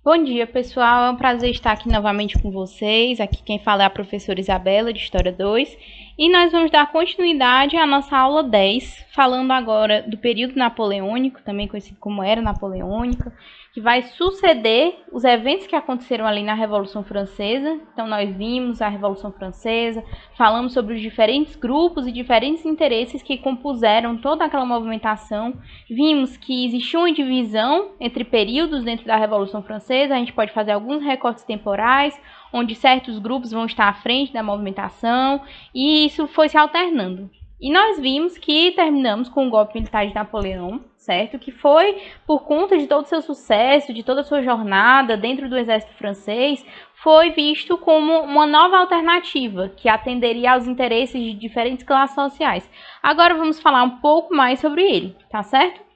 Bom dia, pessoal. É um prazer estar aqui novamente com vocês. Aqui quem fala é a professora Isabela, de História 2. E nós vamos dar continuidade à nossa aula 10, falando agora do período napoleônico, também conhecido como Era Napoleônica, que vai suceder os eventos que aconteceram ali na Revolução Francesa. Então, nós vimos a Revolução Francesa, falamos sobre os diferentes grupos e diferentes interesses que compuseram toda aquela movimentação. Vimos que existia uma divisão entre períodos dentro da Revolução Francesa. A gente pode fazer alguns recortes temporais, onde certos grupos vão estar à frente da movimentação, e isso foi se alternando. E nós vimos que terminamos com o golpe militar de Napoleão, certo? Que foi por conta de todo o seu sucesso, de toda a sua jornada dentro do exército francês, foi visto como uma nova alternativa que atenderia aos interesses de diferentes classes sociais. Agora vamos falar um pouco mais sobre ele, tá certo?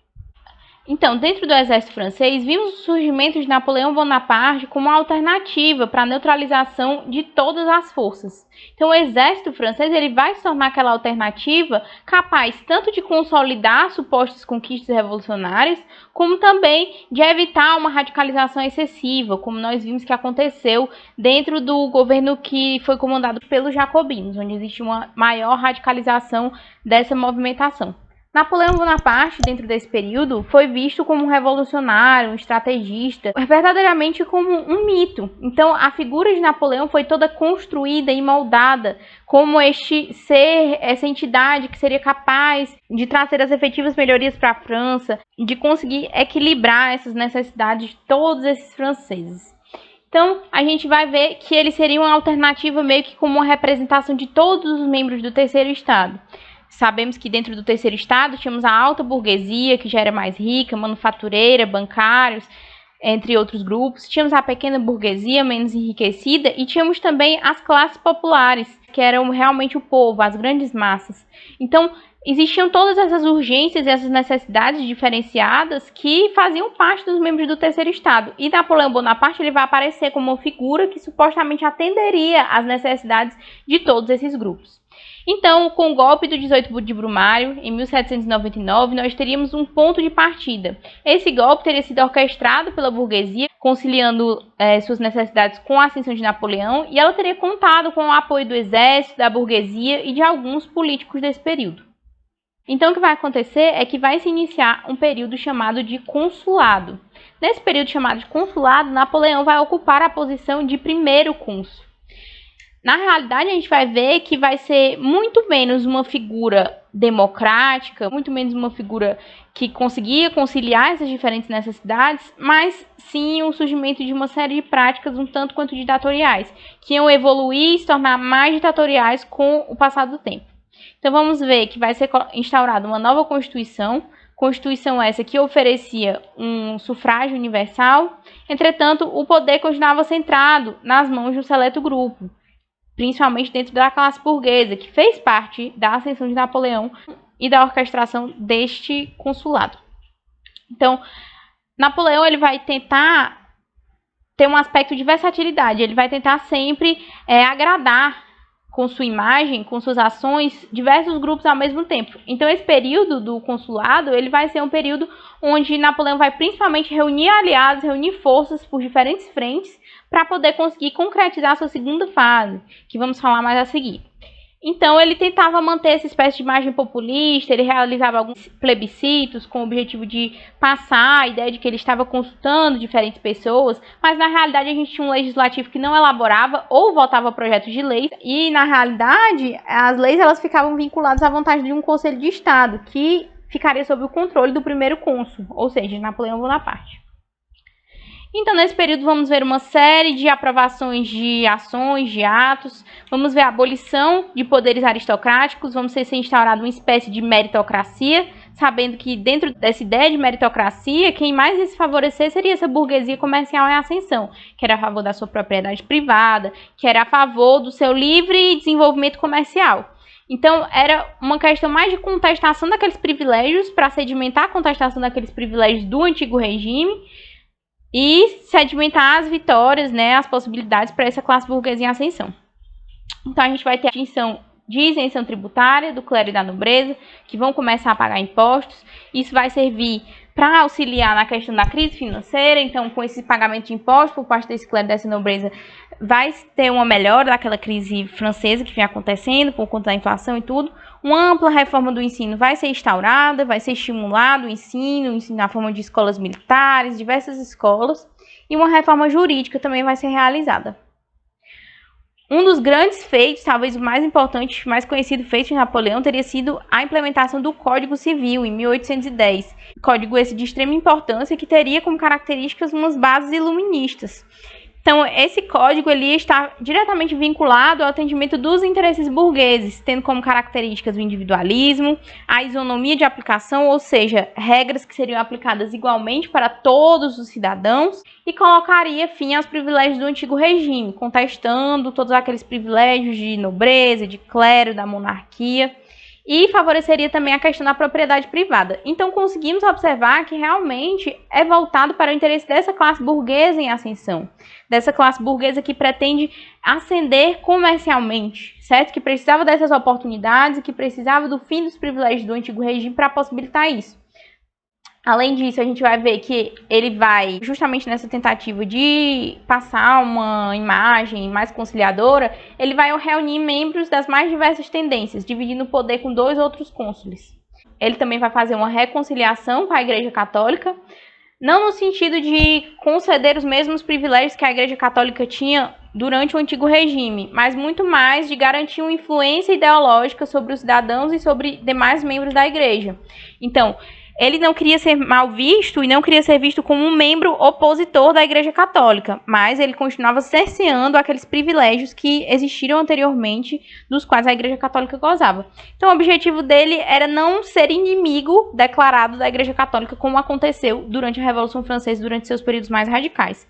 Então, dentro do exército francês, vimos o surgimento de Napoleão Bonaparte como uma alternativa para a neutralização de todas as forças. Então, o exército francês ele vai se tornar aquela alternativa capaz tanto de consolidar supostas conquistas revolucionárias, como também de evitar uma radicalização excessiva, como nós vimos que aconteceu dentro do governo que foi comandado pelos jacobinos, onde existe uma maior radicalização dessa movimentação. Napoleão Bonaparte, dentro desse período, foi visto como um revolucionário, um estrategista, verdadeiramente como um mito. Então, a figura de Napoleão foi toda construída e moldada como este ser, essa entidade que seria capaz de trazer as efetivas melhorias para a França, de conseguir equilibrar essas necessidades de todos esses franceses. Então, a gente vai ver que ele seria uma alternativa meio que como uma representação de todos os membros do terceiro estado. Sabemos que dentro do terceiro estado tínhamos a alta burguesia, que já era mais rica, manufatureira, bancários, entre outros grupos. Tínhamos a pequena burguesia, menos enriquecida, e tínhamos também as classes populares, que eram realmente o povo, as grandes massas. Então, existiam todas essas urgências e essas necessidades diferenciadas que faziam parte dos membros do terceiro estado. E Napoleão Bonaparte ele vai aparecer como uma figura que supostamente atenderia às necessidades de todos esses grupos. Então, com o golpe do 18 de Brumário, em 1799, nós teríamos um ponto de partida. Esse golpe teria sido orquestrado pela burguesia, conciliando suas necessidades com a ascensão de Napoleão, e ela teria contado com o apoio do exército, da burguesia e de alguns políticos desse período. Então, o que vai acontecer é que vai se iniciar um período chamado de consulado. Nesse período chamado de consulado, Napoleão vai ocupar a posição de primeiro cônsul. Na realidade, a gente vai ver que vai ser muito menos uma figura democrática, muito menos uma figura que conseguia conciliar essas diferentes necessidades, mas sim o surgimento de uma série de práticas um tanto quanto ditatoriais, que iam evoluir e se tornar mais ditatoriais com o passar do tempo. Então vamos ver que vai ser instaurada uma nova Constituição essa que oferecia um sufrágio universal. Entretanto, o poder continuava centrado nas mãos de um seleto grupo, principalmente dentro da classe burguesa, que fez parte da ascensão de Napoleão e da orquestração deste consulado. Então, Napoleão ele vai tentar ter um aspecto de versatilidade, ele vai tentar sempre agradar com sua imagem, com suas ações, diversos grupos ao mesmo tempo. Então, esse período do consulado, ele vai ser um período onde Napoleão vai principalmente reunir aliados, reunir forças por diferentes frentes, para poder conseguir concretizar a sua segunda fase, que vamos falar mais a seguir. Então, ele tentava manter essa espécie de imagem populista, ele realizava alguns plebiscitos com o objetivo de passar a ideia de que ele estava consultando diferentes pessoas, mas na realidade a gente tinha um legislativo que não elaborava ou votava projetos de leis, e na realidade as leis elas ficavam vinculadas à vontade de um conselho de estado, que ficaria sob o controle do primeiro cônsul, ou seja, Napoleão Bonaparte. Então, nesse período, vamos ver uma série de aprovações de ações, de atos, vamos ver a abolição de poderes aristocráticos, vamos ser instaurada uma espécie de meritocracia, sabendo que dentro dessa ideia de meritocracia, quem mais ia se favorecer seria essa burguesia comercial em ascensão, que era a favor da sua propriedade privada, que era a favor do seu livre desenvolvimento comercial. Então, era uma questão mais de contestação daqueles privilégios, para sedimentar a contestação daqueles privilégios do antigo regime, e sedimentar as vitórias, né, as possibilidades para essa classe burguesa em ascensão. Então, a gente vai ter a extinção de isenção tributária do clero e da nobreza, que vão começar a pagar impostos. Isso vai servir para auxiliar na questão da crise financeira. Então, com esse pagamento de impostos por parte desse clero dessa nobreza, vai ter uma melhora daquela crise francesa que vinha acontecendo por conta da inflação e tudo. Uma ampla reforma do ensino vai ser instaurada, vai ser estimulado o ensino na forma de escolas militares, diversas escolas, e uma reforma jurídica também vai ser realizada. Um dos grandes feitos, talvez o mais importante, mais conhecido feito de Napoleão, teria sido a implementação do Código Civil, em 1810. Código esse de extrema importância, que teria como características umas bases iluministas. Então, esse código ele está diretamente vinculado ao atendimento dos interesses burgueses, tendo como características o individualismo, a isonomia de aplicação, ou seja, regras que seriam aplicadas igualmente para todos os cidadãos, e colocaria fim aos privilégios do antigo regime, contestando todos aqueles privilégios de nobreza, de clero, da monarquia, e favoreceria também a questão da propriedade privada. Então, conseguimos observar que realmente é voltado para o interesse dessa classe burguesa em ascensão, dessa classe burguesa que pretende ascender comercialmente, certo? Que precisava dessas oportunidades e que precisava do fim dos privilégios do antigo regime para possibilitar isso. Além disso, a gente vai ver que ele vai, justamente nessa tentativa de passar uma imagem mais conciliadora, ele vai reunir membros das mais diversas tendências, dividindo o poder com 2 outros cônsules. Ele também vai fazer uma reconciliação com a Igreja Católica, não no sentido de conceder os mesmos privilégios que a Igreja Católica tinha durante o antigo regime, mas muito mais de garantir uma influência ideológica sobre os cidadãos e sobre demais membros da Igreja. Então, ele não queria ser mal visto e não queria ser visto como um membro opositor da Igreja Católica, mas ele continuava cerceando aqueles privilégios que existiram anteriormente, dos quais a Igreja Católica gozava. Então, o objetivo dele era não ser inimigo declarado da Igreja Católica, como aconteceu durante a Revolução Francesa, durante seus períodos mais radicais.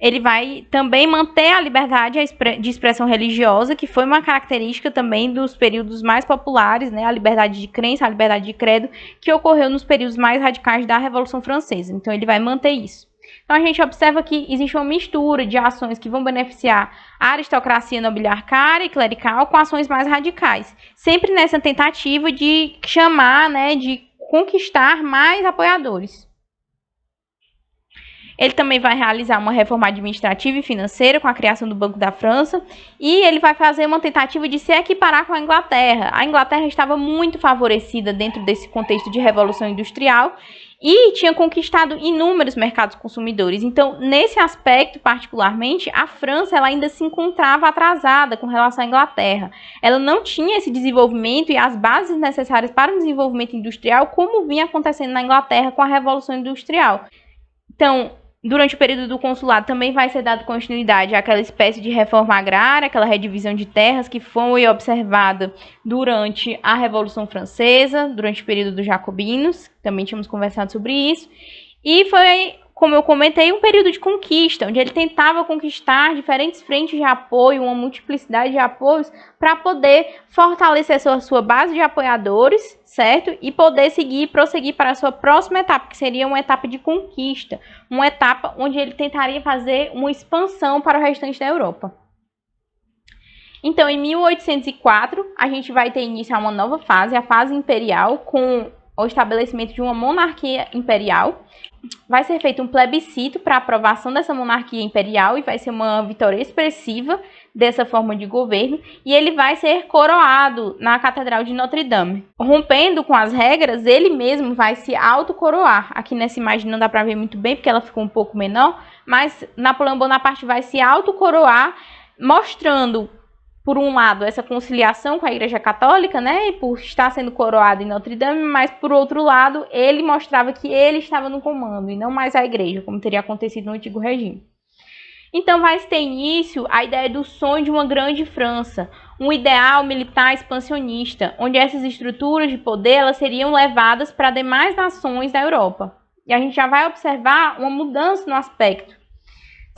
Ele vai também manter a liberdade de expressão religiosa, que foi uma característica também dos períodos mais populares, né? A liberdade de crença, a liberdade de credo, que ocorreu nos períodos mais radicais da Revolução Francesa. Então, ele vai manter isso. Então, a gente observa que existe uma mistura de ações que vão beneficiar a aristocracia nobiliarcária e clerical com ações mais radicais, sempre nessa tentativa de chamar, né, de conquistar mais apoiadores. Ele também vai realizar uma reforma administrativa e financeira com a criação do Banco da França, e ele vai fazer uma tentativa de se equiparar com a Inglaterra. A Inglaterra estava muito favorecida dentro desse contexto de revolução industrial e tinha conquistado inúmeros mercados consumidores. Então, nesse aspecto particularmente, a França ela ainda se encontrava atrasada com relação à Inglaterra. Ela não tinha esse desenvolvimento e as bases necessárias para o desenvolvimento industrial como vinha acontecendo na Inglaterra com a Revolução Industrial. Então, durante o período do consulado também vai ser dado continuidade àquela espécie de reforma agrária, aquela redivisão de terras que foi observada durante a Revolução Francesa, durante o período dos jacobinos, também tínhamos conversado sobre isso, e foi, como eu comentei, um período de conquista, onde ele tentava conquistar diferentes frentes de apoio, uma multiplicidade de apoios, para poder fortalecer sua base de apoiadores, certo? E poder prosseguir para a sua próxima etapa, que seria uma etapa de conquista, uma etapa onde ele tentaria fazer uma expansão para o restante da Europa. Então, em 1804, a gente vai ter início a uma nova fase, a fase imperial, com o estabelecimento de uma monarquia imperial. Vai ser feito um plebiscito para a aprovação dessa monarquia imperial e vai ser uma vitória expressiva dessa forma de governo, e ele vai ser coroado na Catedral de Notre Dame. Rompendo com as regras, ele mesmo vai se autocoroar. Aqui nessa imagem não dá para ver muito bem porque ela ficou um pouco menor, mas Napoleão Bonaparte vai se autocoroar, mostrando, por um lado, essa conciliação com a Igreja Católica, né, e por estar sendo coroado em Notre Dame, mas, por outro lado, ele mostrava que ele estava no comando, e não mais a Igreja, como teria acontecido no antigo regime. Então, vai ter início a ideia do sonho de uma grande França, um ideal militar expansionista, onde essas estruturas de poder elas seriam levadas para demais nações da Europa. E a gente já vai observar uma mudança no aspecto,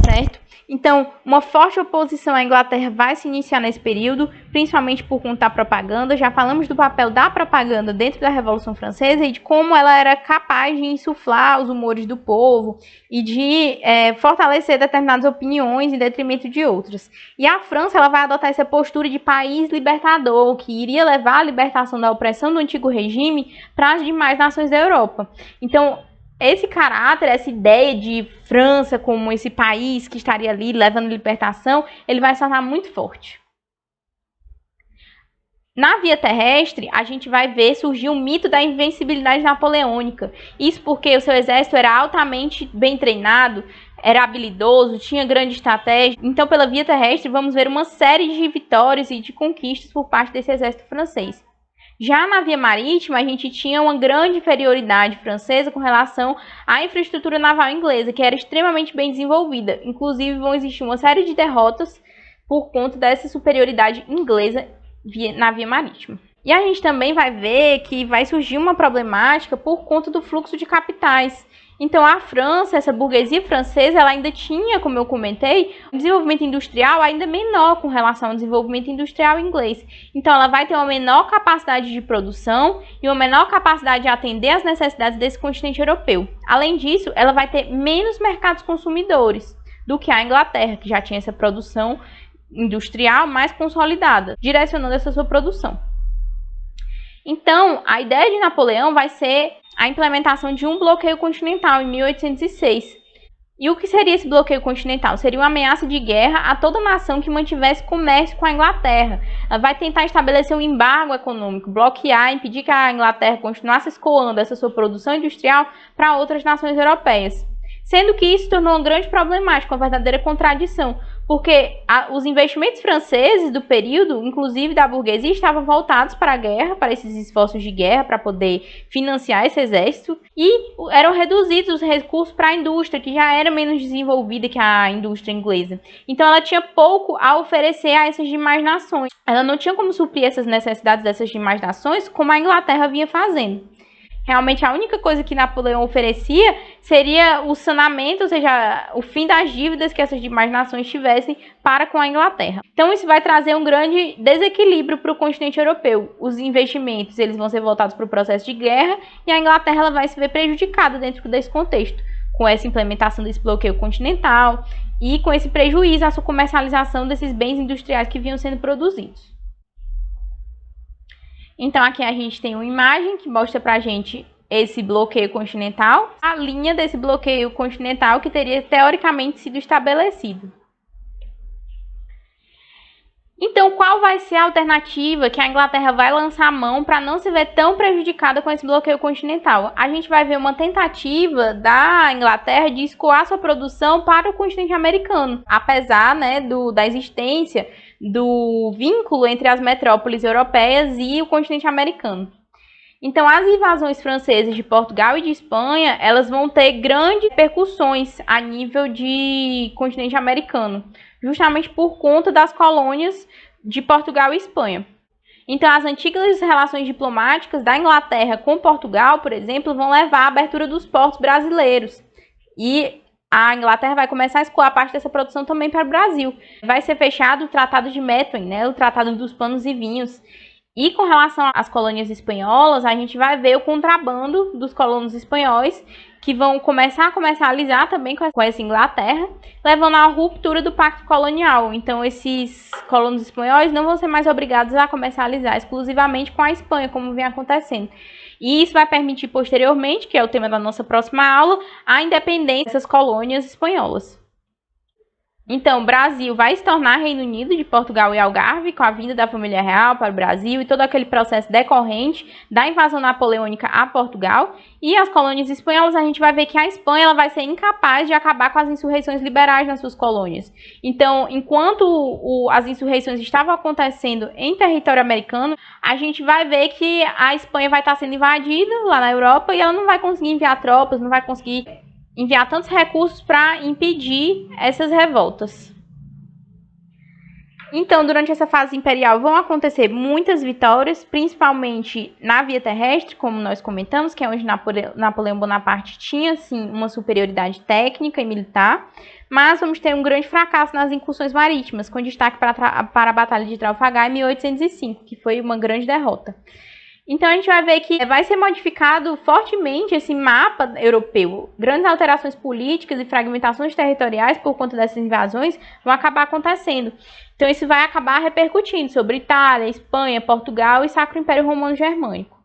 certo? Então, uma forte oposição à Inglaterra vai se iniciar nesse período, principalmente por conta da propaganda. Já falamos do papel da propaganda dentro da Revolução Francesa e de como ela era capaz de insuflar os humores do povo e de fortalecer determinadas opiniões em detrimento de outras. E a França ela vai adotar essa postura de país libertador, que iria levar a libertação da opressão do antigo regime para as demais nações da Europa. Então, esse caráter, essa ideia de França como esse país que estaria ali levando libertação, ele vai se tornar muito forte. Na via terrestre, a gente vai ver surgir o mito da invencibilidade napoleônica. Isso porque o seu exército era altamente bem treinado, era habilidoso, tinha grande estratégia. Então, pela via terrestre, vamos ver uma série de vitórias e de conquistas por parte desse exército francês. Já na via marítima, a gente tinha uma grande inferioridade francesa com relação à infraestrutura naval inglesa, que era extremamente bem desenvolvida. Inclusive, vão existir uma série de derrotas por conta dessa superioridade inglesa na via marítima. E a gente também vai ver que vai surgir uma problemática por conta do fluxo de capitais. Então, a França, essa burguesia francesa, ela ainda tinha, como eu comentei, um desenvolvimento industrial ainda menor com relação ao desenvolvimento industrial inglês. Então, ela vai ter uma menor capacidade de produção e uma menor capacidade de atender às necessidades desse continente europeu. Além disso, ela vai ter menos mercados consumidores do que a Inglaterra, que já tinha essa produção industrial mais consolidada, direcionando essa sua produção. Então, a ideia de Napoleão vai ser a implementação de um bloqueio continental em 1806. E o que seria esse bloqueio continental? Seria uma ameaça de guerra a toda nação que mantivesse comércio com a Inglaterra. Ela vai tentar estabelecer um embargo econômico, bloquear, impedir que a Inglaterra continuasse escoando essa sua produção industrial para outras nações europeias. Sendo que isso tornou uma grande problemática, uma verdadeira contradição, porque os investimentos franceses do período, inclusive da burguesia, estavam voltados para a guerra, para esses esforços de guerra, para poder financiar esse exército, e eram reduzidos os recursos para a indústria, que já era menos desenvolvida que a indústria inglesa. Então ela tinha pouco a oferecer a essas demais nações. Ela não tinha como suprir essas necessidades dessas demais nações, como a Inglaterra vinha fazendo. Realmente, a única coisa que Napoleão oferecia seria o sanamento, ou seja, o fim das dívidas que essas demais nações tivessem para com a Inglaterra. Então, isso vai trazer um grande desequilíbrio para o continente europeu. Os investimentos eles vão ser voltados para o processo de guerra e a Inglaterra ela vai se ver prejudicada dentro desse contexto, com essa implementação desse bloqueio continental e com esse prejuízo à sua comercialização desses bens industriais que vinham sendo produzidos. Então, aqui a gente tem uma imagem que mostra pra gente esse bloqueio continental, a linha desse bloqueio continental que teria teoricamente sido estabelecido. Então, qual vai ser a alternativa que a Inglaterra vai lançar a mão para não se ver tão prejudicada com esse bloqueio continental? A gente vai ver uma tentativa da Inglaterra de escoar sua produção para o continente americano, apesar, da existência do vínculo entre as metrópoles europeias e o continente americano. Então, as invasões francesas de Portugal e de Espanha, elas vão ter grandes repercussões a nível de continente americano, justamente por conta das colônias de Portugal e Espanha. Então, as antigas relações diplomáticas da Inglaterra com Portugal, por exemplo, vão levar à abertura dos portos brasileiros. E a Inglaterra vai começar a escoar parte dessa produção também para o Brasil. Vai ser fechado o Tratado de Methuen, o Tratado dos Panos e Vinhos. E com relação às colônias espanholas, a gente vai ver o contrabando dos colonos espanhóis, que vão começar a comercializar também com essa Inglaterra, levando à ruptura do pacto colonial. Então, esses colonos espanhóis não vão ser mais obrigados a comercializar exclusivamente com a Espanha, como vem acontecendo. E isso vai permitir posteriormente, que é o tema da nossa próxima aula, a independência dessas colônias espanholas. Então, o Brasil vai se tornar Reino Unido de Portugal e Algarve, com a vinda da família real para o Brasil e todo aquele processo decorrente da invasão napoleônica a Portugal. E as colônias espanholas, a gente vai ver que a Espanha ela vai ser incapaz de acabar com as insurreições liberais nas suas colônias. Então, enquanto as insurreições estavam acontecendo em território americano, a gente vai ver que a Espanha vai estar sendo invadida lá na Europa e ela não vai conseguir enviar tropas, não vai conseguir enviar tantos recursos para impedir essas revoltas. Então, durante essa fase imperial vão acontecer muitas vitórias, principalmente na via terrestre, como nós comentamos, que é onde Napoleão Bonaparte tinha sim, uma superioridade técnica e militar, mas vamos ter um grande fracasso nas incursões marítimas, com destaque para a Batalha de Trafalgar em 1805, que foi uma grande derrota. Então, a gente vai ver que vai ser modificado fortemente esse mapa europeu. Grandes alterações políticas e fragmentações territoriais por conta dessas invasões vão acabar acontecendo. Então, isso vai acabar repercutindo sobre Itália, Espanha, Portugal e Sacro Império Romano Germânico.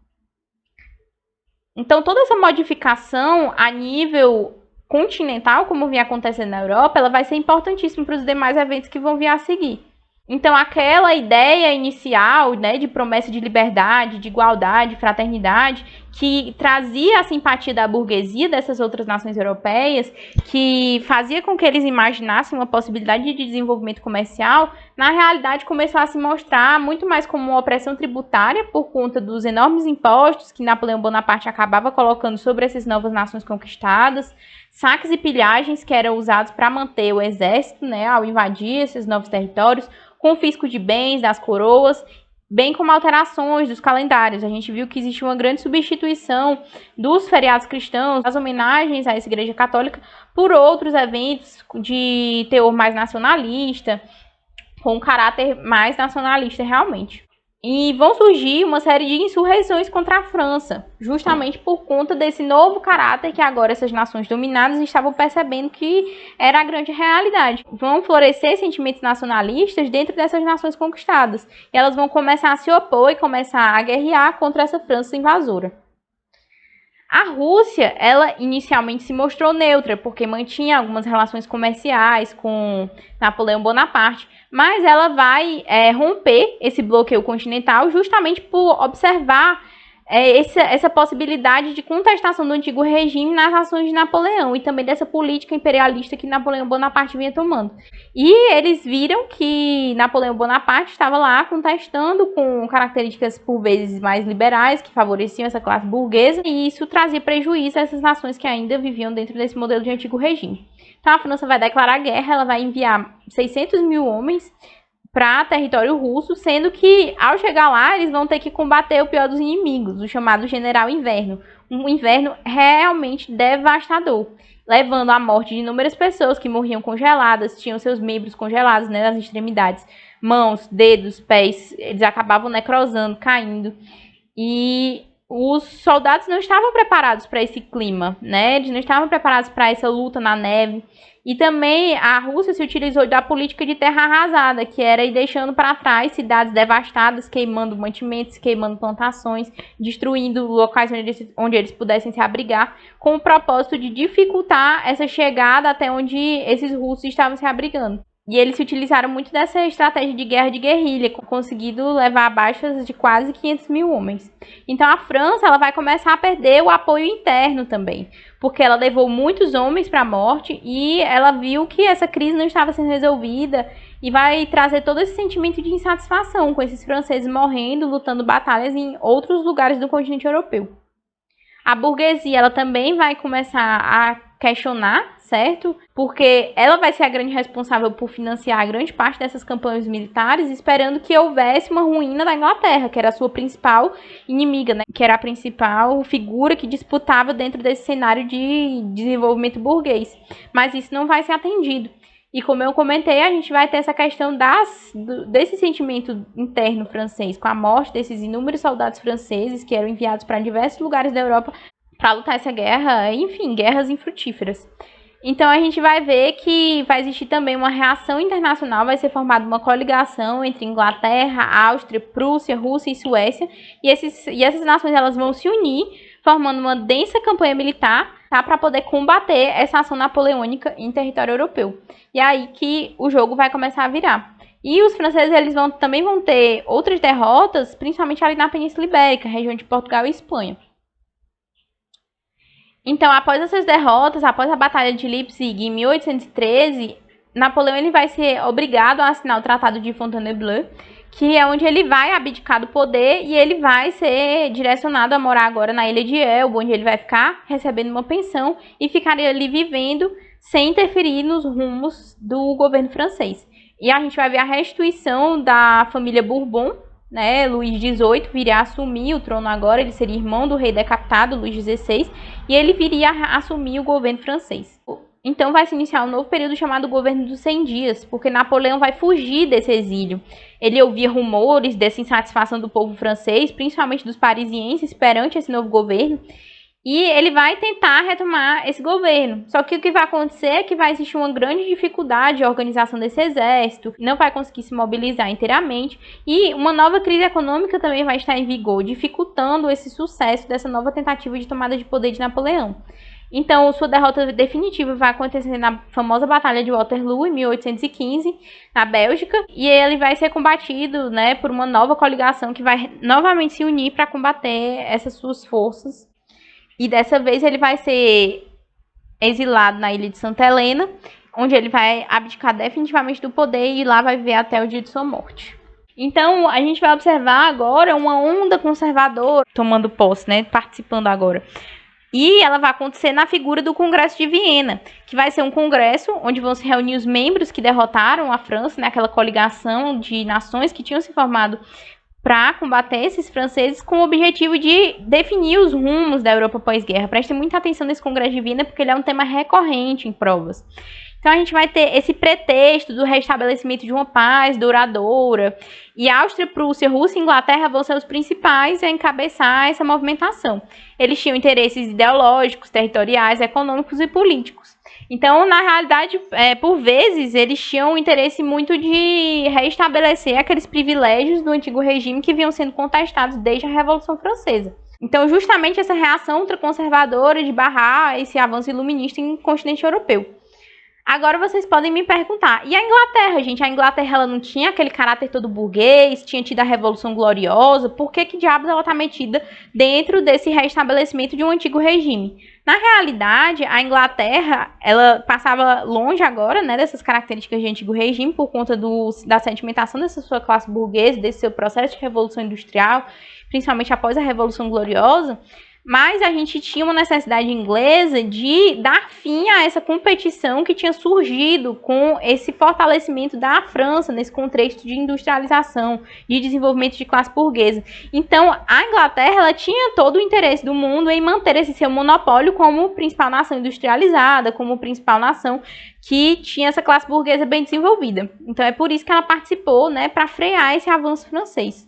Então, toda essa modificação a nível continental, como vinha acontecendo na Europa, ela vai ser importantíssima para os demais eventos que vão vir a seguir. Então, aquela ideia inicial, né, de promessa de liberdade, de igualdade, fraternidade, que trazia a simpatia da burguesia dessas outras nações europeias, que fazia com que eles imaginassem uma possibilidade de desenvolvimento comercial, na realidade começou a se mostrar muito mais como uma opressão tributária por conta dos enormes impostos que Napoleão Bonaparte acabava colocando sobre essas novas nações conquistadas, saques e pilhagens que eram usados para manter o exército, né, ao invadir esses novos territórios, confisco de bens das coroas, bem como alterações dos calendários. A gente viu que existe uma grande substituição dos feriados cristãos, das homenagens a essa igreja católica, por outros eventos de teor mais nacionalista, com um caráter mais nacionalista realmente. E vão surgir uma série de insurreições contra a França, justamente por conta desse novo caráter que agora essas nações dominadas estavam percebendo que era a grande realidade. Vão florescer sentimentos nacionalistas dentro dessas nações conquistadas. E elas vão começar a se opor e começar a guerrear contra essa França invasora. A Rússia, ela inicialmente se mostrou neutra, porque mantinha algumas relações comerciais com Napoleão Bonaparte, mas ela vai romper esse bloqueio continental justamente por observar essa possibilidade de contestação do antigo regime nas ações de Napoleão e também dessa política imperialista que Napoleão Bonaparte vinha tomando. E eles viram que Napoleão Bonaparte estava lá contestando com características por vezes mais liberais, que favoreciam essa classe burguesa, e isso trazia prejuízo a essas nações que ainda viviam dentro desse modelo de antigo regime. Então a França vai declarar guerra, ela vai enviar 600 mil homens para território russo, sendo que, ao chegar lá, eles vão ter que combater o pior dos inimigos, o chamado General Inverno. Um inverno realmente devastador, levando à morte de inúmeras pessoas que morriam congeladas, tinham seus membros congelados, né, nas extremidades, mãos, dedos, pés, eles acabavam necrosando, caindo. E os soldados não estavam preparados para esse clima, né? Eles não estavam preparados para essa luta na neve. E também a Rússia se utilizou da política de terra arrasada, que era ir deixando para trás cidades devastadas, queimando mantimentos, queimando plantações, destruindo locais onde eles pudessem se abrigar, com o propósito de dificultar essa chegada até onde esses russos estavam se abrigando. E eles se utilizaram muito dessa estratégia de guerra de guerrilha, conseguindo levar a baixas de quase 500 mil homens. Então a França ela vai começar a perder o apoio interno também, porque ela levou muitos homens para a morte e ela viu que essa crise não estava sendo resolvida e vai trazer todo esse sentimento de insatisfação com esses franceses morrendo, lutando batalhas em outros lugares do continente europeu. A burguesia ela também vai começar a questionar, certo? Porque ela vai ser a grande responsável por financiar a grande parte dessas campanhas militares, esperando que houvesse uma ruína da Inglaterra, que era a sua principal inimiga, né? Que era a principal figura que disputava dentro desse cenário de desenvolvimento burguês. Mas isso não vai ser atendido. E como eu comentei, a gente vai ter essa questão desse sentimento interno francês, com a morte desses inúmeros soldados franceses que eram enviados para diversos lugares da Europa para lutar essa guerra, enfim, guerras infrutíferas. Então a gente vai ver que vai existir também uma reação internacional, vai ser formada uma coligação entre Inglaterra, Áustria, Prússia, Rússia e Suécia, e essas nações elas vão se unir, formando uma densa campanha militar, tá, para poder combater essa ação napoleônica em território europeu. E é aí que o jogo vai começar a virar. E os franceses eles também vão ter outras derrotas, principalmente ali na Península Ibérica, região de Portugal e Espanha. Então, após essas derrotas, após a Batalha de Leipzig em 1813, Napoleão ele vai ser obrigado a assinar o Tratado de Fontainebleau, que é onde ele vai abdicar do poder e ele vai ser direcionado a morar agora na ilha de Elba, onde ele vai ficar recebendo uma pensão e ficaria ali vivendo sem interferir nos rumos do governo francês. E a gente vai ver a restituição da família Bourbon, né? Luís XVIII viria a assumir o trono agora, ele seria irmão do rei decapitado, Luís XVI, e ele viria a assumir o governo francês. Então vai se iniciar um novo período chamado Governo dos 100 Dias, porque Napoleão vai fugir desse exílio. Ele ouvia rumores dessa insatisfação do povo francês, principalmente dos parisienses, perante esse novo governo, E ele vai tentar retomar esse governo. Só que o que vai acontecer é que vai existir uma grande dificuldade de organização desse exército, não vai conseguir se mobilizar inteiramente, e uma nova crise econômica também vai estar em vigor, dificultando esse sucesso dessa nova tentativa de tomada de poder de Napoleão. Então, sua derrota definitiva vai acontecer na famosa Batalha de Waterloo, em 1815, na Bélgica, e ele vai ser combatido, né, por uma nova coligação que vai novamente se unir para combater essas suas forças. E dessa vez ele vai ser exilado na ilha de Santa Helena, onde ele vai abdicar definitivamente do poder e lá vai viver até o dia de sua morte. Então, a gente vai observar agora uma onda conservadora tomando posse, né, participando agora. E ela vai acontecer na figura do Congresso de Viena, que vai ser um congresso onde vão se reunir os membros que derrotaram a França, né, aquela coligação de nações que tinham se formado para combater esses franceses, com o objetivo de definir os rumos da Europa pós-guerra. Prestem muita atenção nesse Congresso de Viena, porque ele é um tema recorrente em provas. Então a gente vai ter esse pretexto do restabelecimento de uma paz duradoura, e Áustria, Prússia, Rússia e Inglaterra vão ser os principais a encabeçar essa movimentação. Eles tinham interesses ideológicos, territoriais, econômicos e políticos. Então, na realidade, por vezes, eles tinham um interesse muito de restabelecer aqueles privilégios do antigo regime que vinham sendo contestados desde a Revolução Francesa. Então, justamente essa reação ultraconservadora de barrar esse avanço iluminista em continente europeu. Agora vocês podem me perguntar, e a Inglaterra, gente? A Inglaterra ela não tinha aquele caráter todo burguês, tinha tido a Revolução Gloriosa, por que diabos ela está metida dentro desse restabelecimento de um antigo regime? Na realidade, a Inglaterra, ela passava longe agora, né, dessas características de antigo regime por conta da sedimentação dessa sua classe burguesa, desse seu processo de revolução industrial, principalmente após a Revolução Gloriosa. Mas a gente tinha uma necessidade inglesa de dar fim a essa competição que tinha surgido com esse fortalecimento da França nesse contexto de industrialização, de desenvolvimento de classe burguesa. Então, a Inglaterra ela tinha todo o interesse do mundo em manter esse seu monopólio como principal nação industrializada, como principal nação que tinha essa classe burguesa bem desenvolvida. Então, é por isso que ela participou, né, para frear esse avanço francês.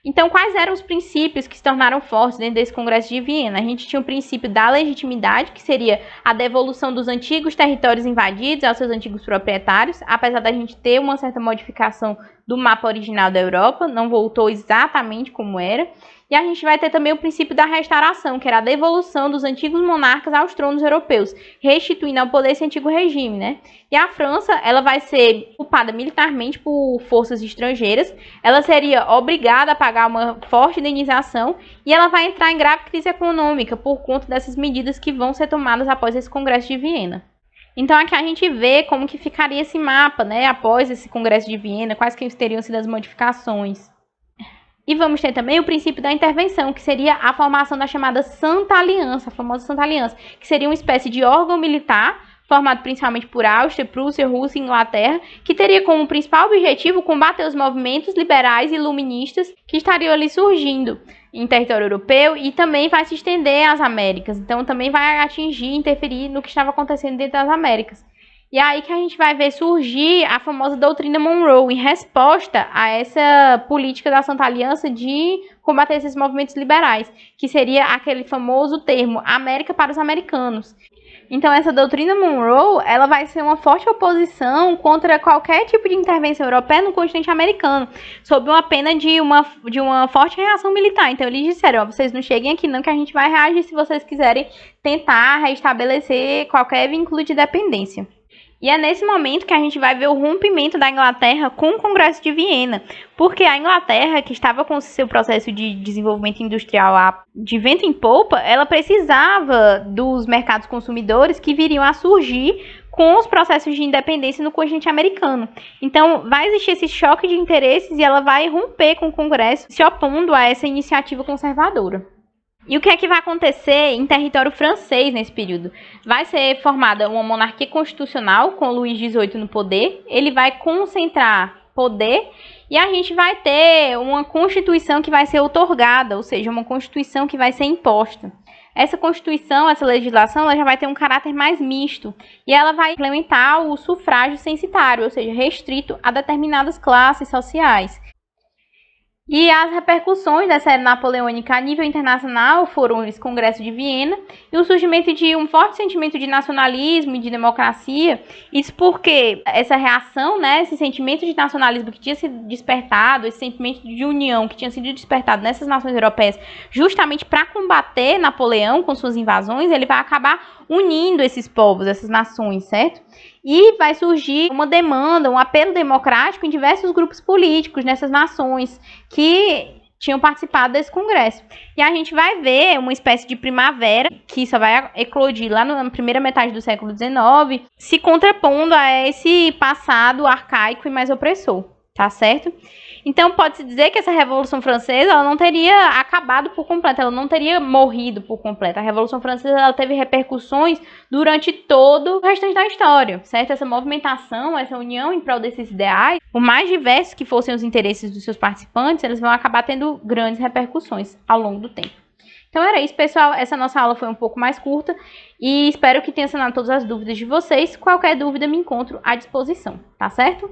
Então, quais eram os princípios que se tornaram fortes dentro desse Congresso de Viena? A gente tinha o princípio da legitimidade, que seria a devolução dos antigos territórios invadidos aos seus antigos proprietários, apesar da gente ter uma certa modificação do mapa original da Europa, não voltou exatamente como era. E a gente vai ter também o princípio da restauração, que era a devolução dos antigos monarcas aos tronos europeus, restituindo ao poder esse antigo regime, né? E a França, ela vai ser ocupada militarmente por forças estrangeiras, ela seria obrigada a pagar uma forte indenização e ela vai entrar em grave crise econômica por conta dessas medidas que vão ser tomadas após esse Congresso de Viena. Então aqui a gente vê como que ficaria esse mapa, né, após esse Congresso de Viena, quais que teriam sido as modificações. E vamos ter também o princípio da intervenção, que seria a formação da chamada Santa Aliança, a famosa Santa Aliança, que seria uma espécie de órgão militar, formado principalmente por Áustria, Prússia, Rússia e Inglaterra, que teria como principal objetivo combater os movimentos liberais e iluministas que estariam ali surgindo em território europeu e também vai se estender às Américas. Então também vai atingir, interferir no que estava acontecendo dentro das Américas. E é aí que a gente vai ver surgir a famosa doutrina Monroe, em resposta a essa política da Santa Aliança de combater esses movimentos liberais, que seria aquele famoso termo América para os americanos. Então essa doutrina Monroe, ela vai ser uma forte oposição contra qualquer tipo de intervenção europeia no continente americano, sob uma pena de uma forte reação militar. Então eles disseram, vocês não cheguem aqui não que a gente vai reagir se vocês quiserem tentar restabelecer qualquer vínculo de dependência. E é nesse momento que a gente vai ver o rompimento da Inglaterra com o Congresso de Viena, porque a Inglaterra, que estava com seu processo de desenvolvimento industrial de vento em polpa, ela precisava dos mercados consumidores que viriam a surgir com os processos de independência no continente americano. Então, vai existir esse choque de interesses e ela vai romper com o Congresso, se opondo a essa iniciativa conservadora. E o que é que vai acontecer em território francês nesse período? Vai ser formada uma monarquia constitucional com Luís XVIII no poder, ele vai concentrar poder e a gente vai ter uma constituição que vai ser outorgada, ou seja, uma constituição que vai ser imposta. Essa constituição, essa legislação, ela já vai ter um caráter mais misto e ela vai implementar o sufrágio censitário, ou seja, restrito a determinadas classes sociais. E as repercussões dessa era napoleônica a nível internacional foram os Congressos de Viena e o surgimento de um forte sentimento de nacionalismo e de democracia. Isso porque essa reação, né, esse sentimento de nacionalismo que tinha sido despertado, esse sentimento de união que tinha sido despertado nessas nações europeias justamente para combater Napoleão com suas invasões, ele vai acabar unindo esses povos, essas nações, certo? E vai surgir uma demanda, um apelo democrático em diversos grupos políticos nessas nações que tinham participado desse congresso. E a gente vai ver uma espécie de primavera que só vai eclodir lá na primeira metade do século XIX, se contrapondo a esse passado arcaico e mais opressor, tá certo? Então pode-se dizer que essa Revolução Francesa ela não teria acabado por completo, ela não teria morrido por completo. A Revolução Francesa ela teve repercussões durante todo o restante da história, certo? Essa movimentação, essa união em prol desses ideais, por mais diversos que fossem os interesses dos seus participantes, eles vão acabar tendo grandes repercussões ao longo do tempo. Então era isso, pessoal. Essa nossa aula foi um pouco mais curta e espero que tenha sanado todas as dúvidas de vocês. Qualquer dúvida me encontro à disposição, tá certo?